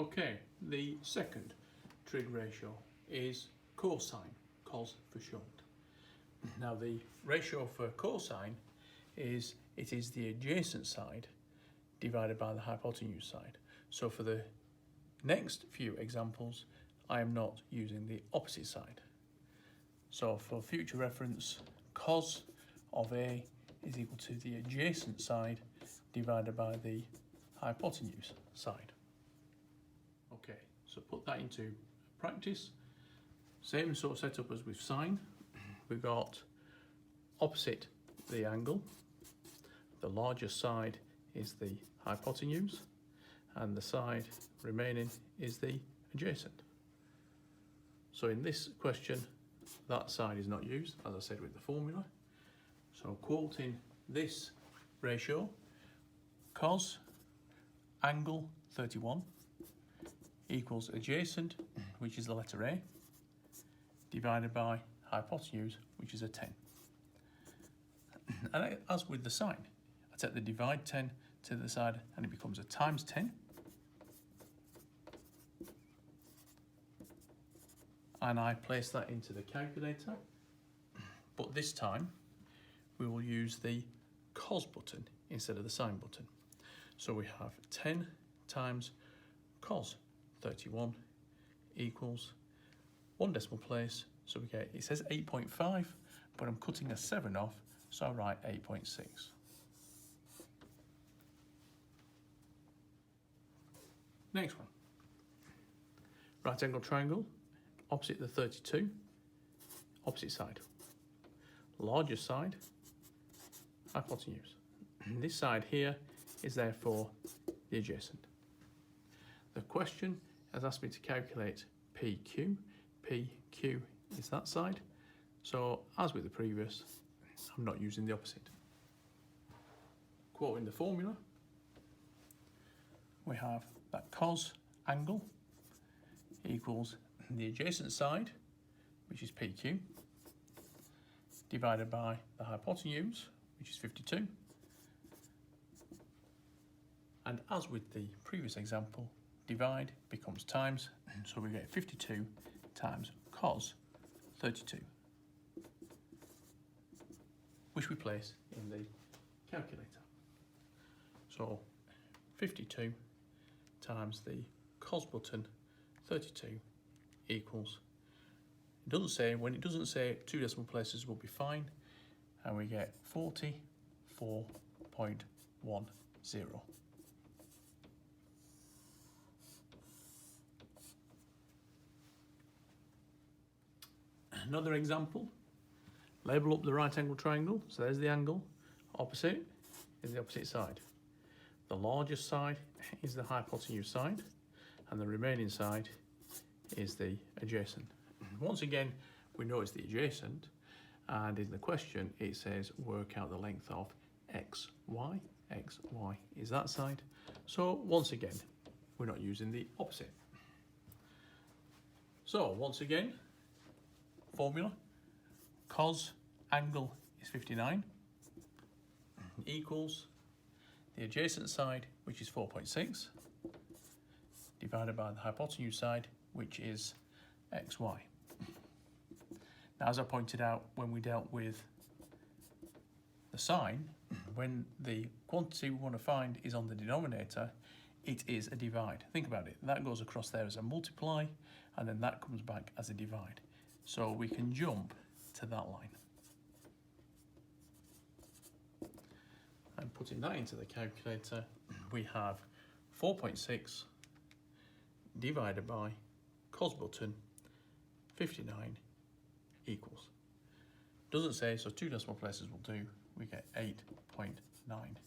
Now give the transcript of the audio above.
Okay, the second trig ratio is cosine, cos for short. Now the ratio for cosine is the adjacent side divided by the hypotenuse side. So for the next few examples, I am not using the opposite side. So for future reference, cos of A is equal to the adjacent side divided by the hypotenuse side. Okay, so put that into practice. Same sort of setup as with sine. We've got opposite the angle. The largest side is the hypotenuse and the side remaining is the adjacent. So in this question, that side is not used, as I said with the formula. So quoting this ratio, cos angle 31 equals adjacent, which is the letter A, divided by hypotenuse, which is a 10. And as with the sine, I take the divide 10 to the side and it becomes a times 10. And I place that into the calculator, but this time we will use the cos button instead of the sine button. So we have 10 times cos 31 equals one decimal place. So we get, it says 8.5, but I'm cutting a 7 off, so I write 8.6. Next one. Right angle triangle, opposite the 32, opposite side. Largest side, hypotenuse. This side here is therefore the adjacent. The question has asked me to calculate PQ. PQ is that side. So as with the previous, I'm not using the opposite. Quoting the formula, we have that cos angle equals the adjacent side, which is PQ, divided by the hypotenuse, which is 52. And as with the previous example, divide becomes times, so we get 52 times cos 32, which we place in the calculator. So 52 times the cos button 32 equals, it doesn't say, when it doesn't say two decimal places will be fine, and we get 44.10. Another example, label up the right angle triangle. So there's the angle, opposite is the opposite side. The largest side is the hypotenuse side, and the remaining side is the adjacent. Once again, we know it's the adjacent, and in the question it says work out the length of xy. Xy is that side. So once again, we're not using the opposite. So once again, formula, cos angle is 59 equals the adjacent side, which is 4.6, divided by the hypotenuse side, which is xy. Now, as I pointed out when we dealt with the sine, when the quantity we want to find is on the denominator, it is a divide. Think about it. That goes across there as a multiply, and then that comes back as a divide. So we can jump to that line. And putting that into the calculator, we have 4.6 divided by cos button 59 equals. Doesn't say, so two decimal places will do. We get 8.9.